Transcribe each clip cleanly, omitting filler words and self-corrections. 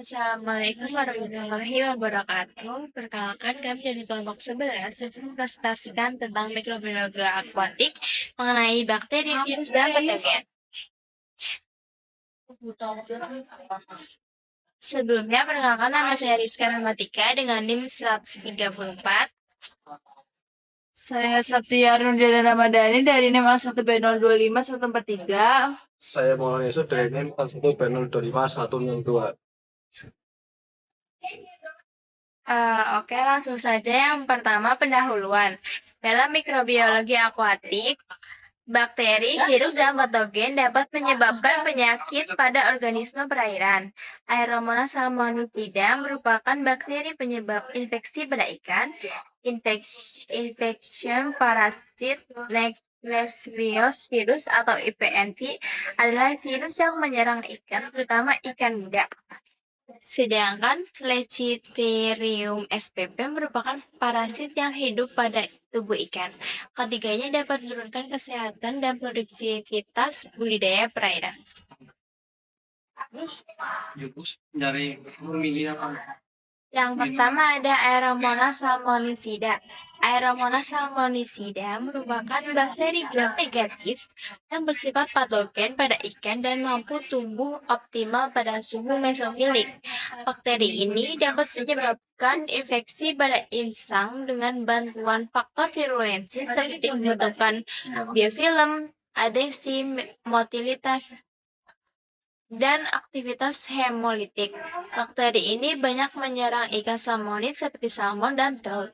Assalamualaikum warahmatullahi wabarakatuh. Perkenalkan kami dari kelompok 11 yang mempresentasikan tentang mikrobiologi akuatik mengenai bakteri, virus, dan patogen. Sebelumnya, perkenalkan nama saya Rizka Rahmatika dengan NIM 134. Saya Sabtia Nurdiana Ramadhani dari NIM A1B025143. Saya Maulana Yusuf dari NIM A1B025162. Oke, langsung saja. Yang pertama, pendahuluan. Dalam mikrobiologi akuatik, bakteri, virus, dan patogen dapat menyebabkan penyakit pada organisme perairan. Aeromonas salmonicida merupakan bakteri penyebab infeksi pada ikan. Infection parasit Neisseria virus atau IPNV adalah virus yang menyerang ikan, terutama ikan muda. Sedangkan Lechiterium spp merupakan parasit yang hidup pada tubuh ikan. Ketiganya dapat menurunkan kesehatan dan produktivitas budidaya perairan. Yang pertama ada Aeromonas salmonicida. Aeromonas salmonicida merupakan bakteri gram negatif yang bersifat patogen pada ikan dan mampu tumbuh optimal pada suhu mesofilik. Bakteri ini dapat menyebabkan infeksi pada insang dengan bantuan faktor virulensi seperti pembentukan biofilm, adesi, motilitas, dan aktivitas hemolitik. Bakteri ini banyak menyerang ikan salmonid seperti salmon dan trout.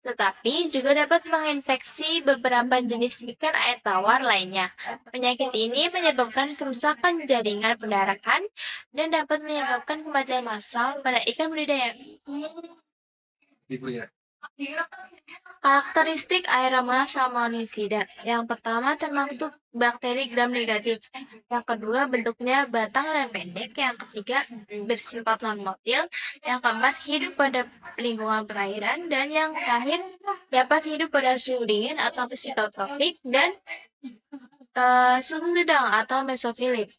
Tetapi juga dapat menginfeksi beberapa jenis ikan air tawar lainnya. Penyakit ini menyebabkan kerusakan jaringan pendarahan dan dapat menyebabkan kematian massal pada ikan budidaya. Karakteristik Aeromonas salmonicida. Yang pertama termasuk bakteri gram negatif. Yang kedua bentuknya batang dan pendek. Yang ketiga bersifat non-motil. Yang keempat hidup pada lingkungan perairan. Dan yang terakhir dapat hidup pada suhu dingin atau psikotropik dan suhu sedang atau mesofilik.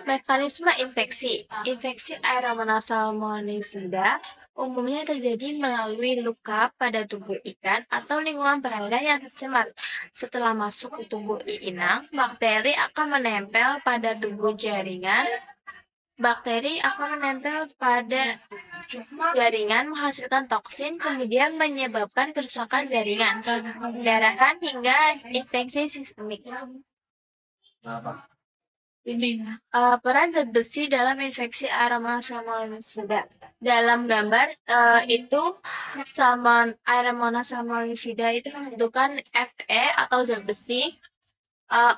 Mekanisme infeksi. Infeksi Aeromonas salmonicida umumnya terjadi melalui luka pada tubuh ikan atau lingkungan perairan yang tercemar. Setelah masuk ke tubuh inang, bakteri akan menempel pada tubuh jaringan. Bakteri akan menempel pada jaringan menghasilkan toksin, kemudian menyebabkan kerusakan jaringan, pendarahan, hingga infeksi sistemik. Peran zat besi dalam infeksi Aeromonas salmonicida. Dalam gambar itu Aeromonas salmonicida itu membutuhkan Fe atau zat besi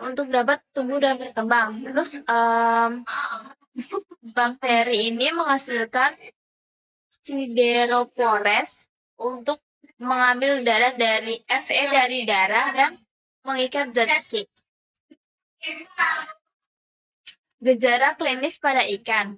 untuk dapat tumbuh dan berkembang. Terus bakteri ini menghasilkan sideropores untuk mengambil darah dari Fe dari darah dan mengikat zat besi. Gejala klinis pada ikan.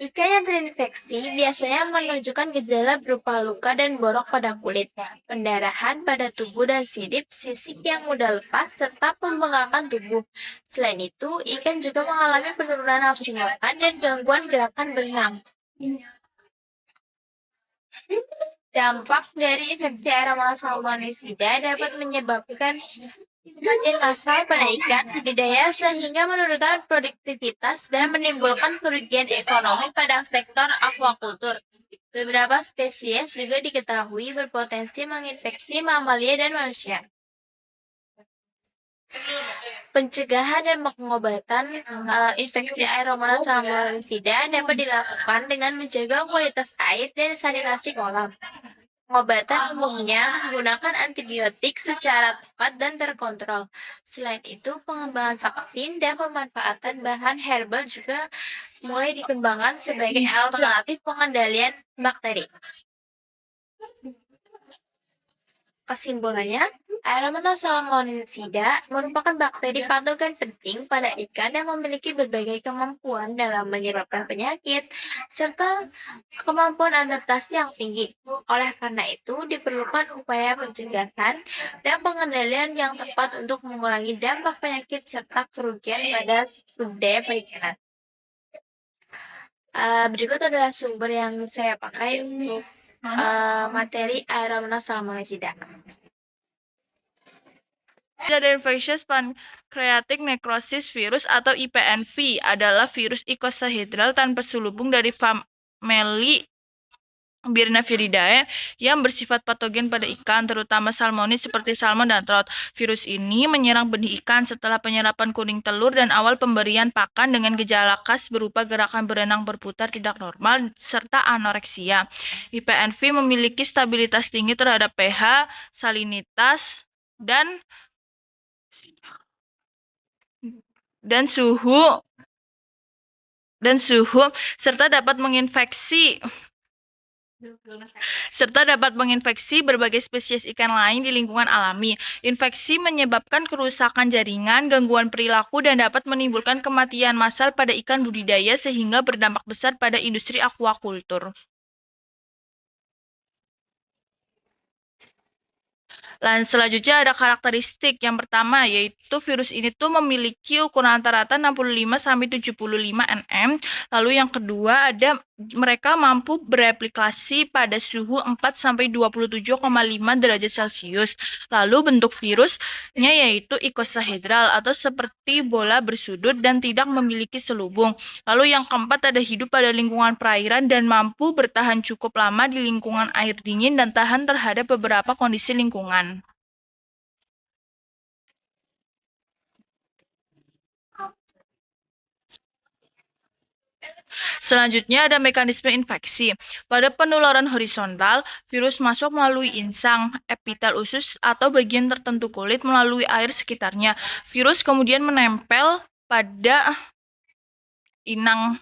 Ikan yang terinfeksi biasanya menunjukkan gejala berupa luka dan borok pada kulit, pendarahan pada tubuh dan sirip, sisik yang mudah lepas, serta pembengkakan tubuh. Selain itu, ikan juga mengalami penurunan nafsu makan dan gangguan gerakan berenang. Dampak dari infeksi Aeromonas salmonicida dapat menyebabkan kematian massal pada ikan budidaya sehingga menurunkan produktivitas dan menimbulkan kerugian ekonomi pada sektor aquacultur. Beberapa spesies juga diketahui berpotensi menginfeksi mamalia dan manusia. Pencegahan dan pengobatan infeksi Aeromonas salmonicida dapat dilakukan dengan menjaga kualitas air dan sanitasi kolam. Pengobatan umumnya menggunakan antibiotik secara tepat dan terkontrol. Selain itu, pengembangan vaksin dan pemanfaatan bahan herbal juga mulai dikembangkan sebagai alternatif pengendalian bakteri. Kesimpulannya, Aeromonas salmonicida merupakan bakteri patogen penting pada ikan yang memiliki berbagai kemampuan dalam menyebabkan penyakit, serta kemampuan adaptasi yang tinggi. Oleh karena itu, diperlukan upaya pencegahan dan pengendalian yang tepat untuk mengurangi dampak penyakit serta kerugian pada sumber perikanan. Berikut adalah sumber yang saya pakai untuk materi Aeromonas salmonicida. Ada infectious pancreatic necrosis virus atau IPNV adalah virus icosahedral tanpa sulubung dari famili Birnaviridae yang bersifat patogen pada ikan, terutama salmonid seperti salmon dan trout. Virus ini menyerang benih ikan setelah penyerapan kuning telur dan awal pemberian pakan dengan gejala khas berupa gerakan berenang berputar tidak normal serta anoreksia. IPNV memiliki stabilitas tinggi terhadap pH, salinitas, dan suhu serta dapat menginfeksi berbagai spesies ikan lain di lingkungan alami. Infeksi menyebabkan kerusakan jaringan, gangguan perilaku, dan dapat menimbulkan kematian massal pada ikan budidaya sehingga berdampak besar pada industri akuakultur. Dan selanjutnya ada karakteristik yang pertama, yaitu virus ini tuh memiliki ukuran rata-rata 65-75 nm. Lalu yang kedua ada mereka mampu bereplikasi pada suhu 4-27,5 derajat Celcius. Lalu bentuk virusnya yaitu icosahedral atau seperti bola bersudut dan tidak memiliki selubung. Lalu yang keempat ada hidup pada lingkungan perairan dan mampu bertahan cukup lama di lingkungan air dingin dan tahan terhadap beberapa kondisi lingkungan. Selanjutnya ada mekanisme infeksi. Pada penularan horizontal, virus masuk melalui insang, epitel usus, atau bagian tertentu kulit melalui air sekitarnya. Virus kemudian menempel pada inang.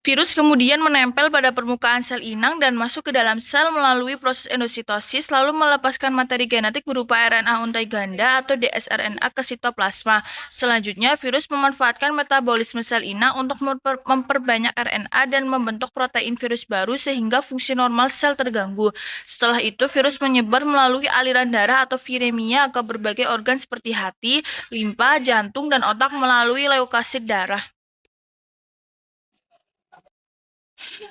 Virus kemudian menempel pada permukaan sel inang dan masuk ke dalam sel melalui proses endositosis, lalu melepaskan materi genetik berupa RNA untai ganda atau dsRNA ke sitoplasma. Selanjutnya, virus memanfaatkan metabolisme sel inang untuk memperbanyak RNA dan membentuk protein virus baru sehingga fungsi normal sel terganggu. Setelah itu, virus menyebar melalui aliran darah atau viremia ke berbagai organ seperti hati, limpa, jantung, dan otak melalui leukosit darah.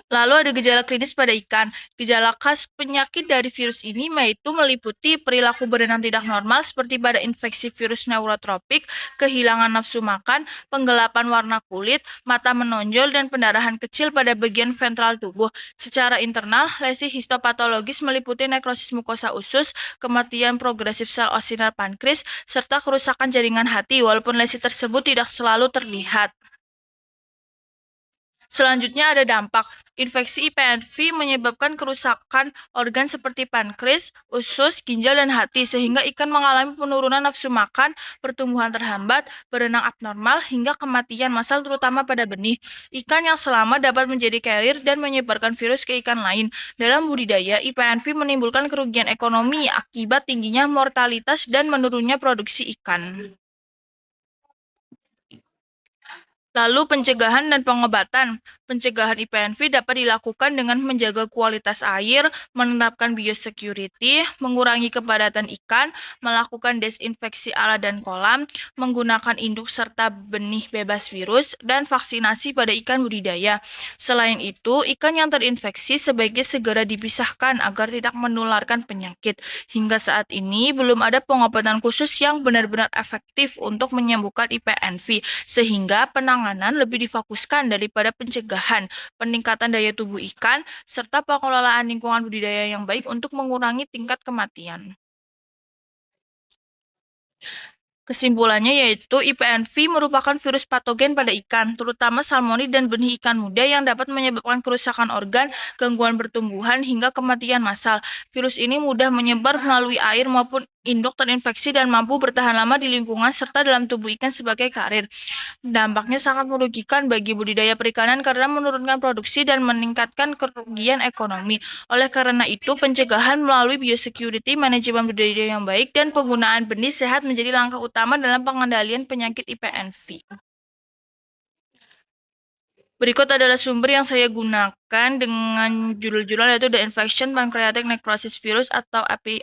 Lalu ada gejala klinis pada ikan. Gejala khas penyakit dari virus ini yaitu meliputi perilaku berenang tidak normal seperti pada infeksi virus neurotropik, kehilangan nafsu makan, penggelapan warna kulit, mata menonjol, dan pendarahan kecil pada bagian ventral tubuh. Secara internal, lesi histopatologis meliputi nekrosis mukosa usus, kematian progresif sel osinar pankreas, serta kerusakan jaringan hati, walaupun lesi tersebut tidak selalu terlihat. Selanjutnya ada dampak. Infeksi IPNV menyebabkan kerusakan organ seperti pankreas, usus, ginjal, dan hati, sehingga ikan mengalami penurunan nafsu makan, pertumbuhan terhambat, berenang abnormal, hingga kematian massal terutama pada benih. Ikan yang selamat dapat menjadi carrier dan menyebarkan virus ke ikan lain. Dalam budidaya, IPNV menimbulkan kerugian ekonomi akibat tingginya mortalitas dan menurunnya produksi ikan. Lalu pencegahan dan pengobatan. Pencegahan IPNV dapat dilakukan dengan menjaga kualitas air, menerapkan biosecurity, mengurangi kepadatan ikan, melakukan desinfeksi alat dan kolam, menggunakan induk serta benih bebas virus, dan vaksinasi pada ikan budidaya. Selain itu, ikan yang terinfeksi sebaiknya segera dipisahkan agar tidak menularkan penyakit. Hingga saat ini, belum ada pengobatan khusus yang benar-benar efektif untuk menyembuhkan IPNV, sehingga penanganan lebih difokuskan daripada pencegahan, peningkatan daya tubuh ikan, serta pengelolaan lingkungan budidaya yang baik untuk mengurangi tingkat kematian. Kesimpulannya yaitu IPNV merupakan virus patogen pada ikan, terutama salmonid dan benih ikan muda yang dapat menyebabkan kerusakan organ, gangguan pertumbuhan, hingga kematian massal. Virus ini mudah menyebar melalui air maupun induk terinfeksi dan mampu bertahan lama di lingkungan serta dalam tubuh ikan sebagai karir. Dampaknya sangat merugikan bagi budidaya perikanan karena menurunkan produksi dan meningkatkan kerugian ekonomi. Oleh karena itu, pencegahan melalui biosecurity, manajemen budidaya yang baik, dan penggunaan benih sehat menjadi langkah utama dalam pengendalian penyakit IPNV. Berikut adalah sumber yang saya gunakan dengan judul-judul yaitu The Infection Pancreatic Necrosis Virus atau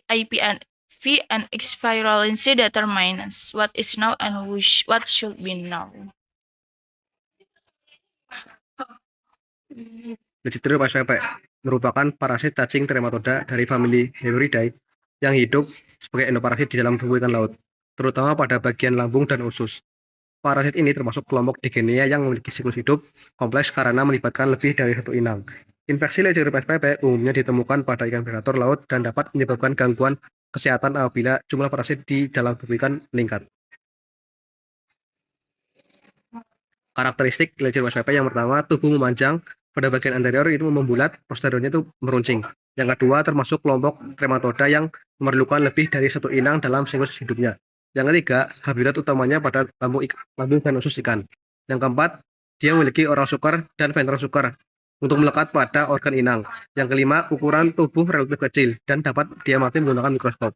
IPNV and its Virulency Determinants. What is now and what should be now. Lecidrium spp merupakan parasit cacing trematoda dari famili Hemorrhoidae yang hidup sebagai endoparasit di dalam tubuh ikan laut, terutama pada bagian lambung dan usus. Parasit ini termasuk kelompok Digenea yang memiliki siklus hidup kompleks karena melibatkan lebih dari satu inang. Infeksi Lecidrium spp umumnya ditemukan pada ikan predator laut dan dapat menyebabkan gangguan kesehatan apabila jumlah parasit di dalam tubuh ikan meningkat. Karakteristik Lecidrium spp yang pertama, tubuh memanjang. Pada bagian anterior itu membulat, posteriornya itu meruncing. Yang kedua, termasuk kelompok trematoda yang memerlukan lebih dari satu inang dalam siklus hidupnya. Yang ketiga, habitat utamanya pada lambung dan usus ikan. Yang keempat, dia memiliki oral sukar dan ventral sukar untuk melekat pada organ inang. Yang kelima, ukuran tubuh relatif kecil dan dapat diamati menggunakan mikroskop.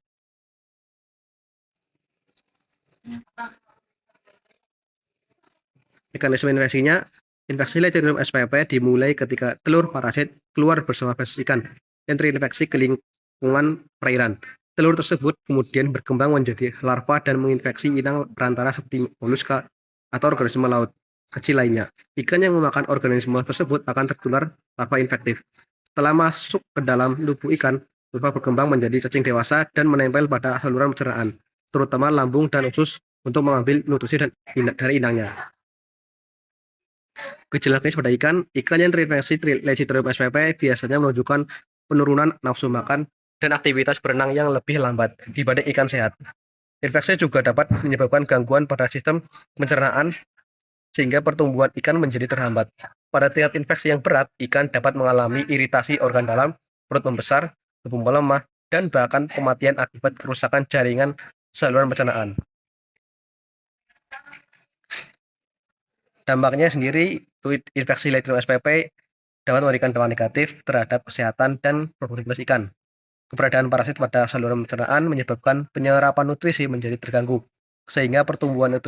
Mekanisme infeksinya, infeksi Lecidrium spp dimulai ketika telur parasit keluar bersama feses ikan yang terinfeksi ke lingkungan perairan. Telur tersebut kemudian berkembang menjadi larva dan menginfeksi inang perantara seperti moluska atau organisme laut kecil lainnya. Ikan yang memakan organisme tersebut akan tertular larva infektif. Setelah masuk ke dalam tubuh ikan, larva berkembang menjadi cacing dewasa dan menempel pada saluran pencernaan, terutama lambung dan usus untuk mengambil nutrisi dari inangnya. Gejala klinis pada ikan yang terinfeksi Lecidrium spp biasanya menunjukkan penurunan nafsu makan dan aktivitas berenang yang lebih lambat dibanding ikan sehat. Infeksi juga dapat menyebabkan gangguan pada sistem pencernaan sehingga pertumbuhan ikan menjadi terhambat. Pada tingkat infeksi yang berat, ikan dapat mengalami iritasi organ dalam, perut membesar, tubuh melemah, dan bahkan kematian akibat kerusakan jaringan saluran pencernaan. Dampaknya sendiri, infeksi Lecidrium spp dapat memberikan dampak negatif terhadap kesehatan dan produktivitas ikan. Keberadaan parasit pada saluran pencernaan menyebabkan penyerapan nutrisi menjadi terganggu, sehingga pertumbuhan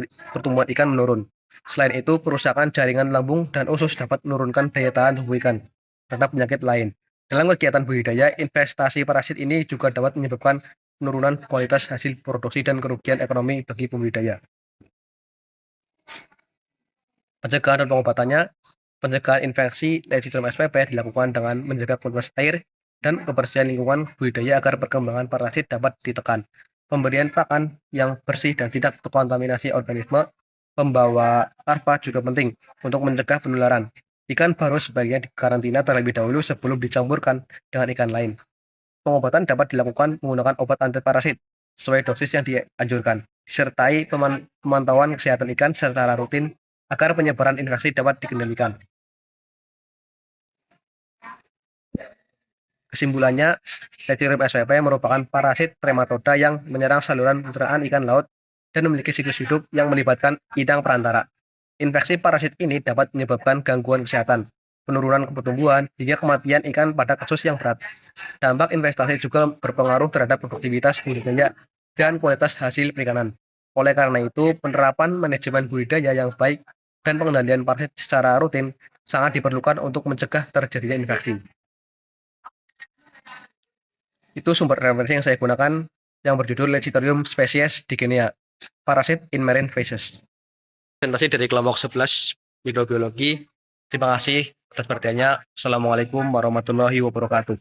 ikan menurun. Selain itu, kerusakan jaringan lambung dan usus dapat menurunkan daya tahan tubuh ikan terhadap penyakit lain. Dalam kegiatan budidaya, investasi parasit ini juga dapat menyebabkan penurunan kualitas hasil produksi dan kerugian ekonomi bagi pembudidaya. Pencegahan dan pengobatannya, pencegahan infeksi Lecidrium spp dilakukan dengan menjaga kualitas air dan kebersihan lingkungan budidaya agar perkembangan parasit dapat ditekan. Pemberian pakan yang bersih dan tidak terkontaminasi organisme pembawa larva juga penting untuk mencegah penularan. Ikan baru sebaiknya dikarantina terlebih dahulu sebelum dicampurkan dengan ikan lain. Pengobatan dapat dilakukan menggunakan obat anti parasit sesuai dosis yang dianjurkan, disertai pemantauan kesehatan ikan secara rutin agar penyebaran infeksi dapat dikendalikan. Kesimpulannya, Lecidrium spp merupakan parasit trematoda yang menyerang saluran pencernaan ikan laut dan memiliki siklus hidup yang melibatkan inang perantara. Infeksi parasit ini dapat menyebabkan gangguan kesehatan, penurunan pertumbuhan, hingga kematian ikan pada kasus yang berat. Dampak investasi juga berpengaruh terhadap produktivitas budidaya dan kualitas hasil perikanan. Oleh karena itu, penerapan manajemen budidaya yang baik dan pengendalian parasit secara rutin sangat diperlukan untuk mencegah terjadinya infeksi. Itu sumber referensi yang saya gunakan yang berjudul Lecidrium Species Digenea, Parasit in Marine Fishes. Presentasi dari kelompok 11 mikrobiologi. Terima kasih atas perhatiannya. Assalamualaikum warahmatullahi wabarakatuh.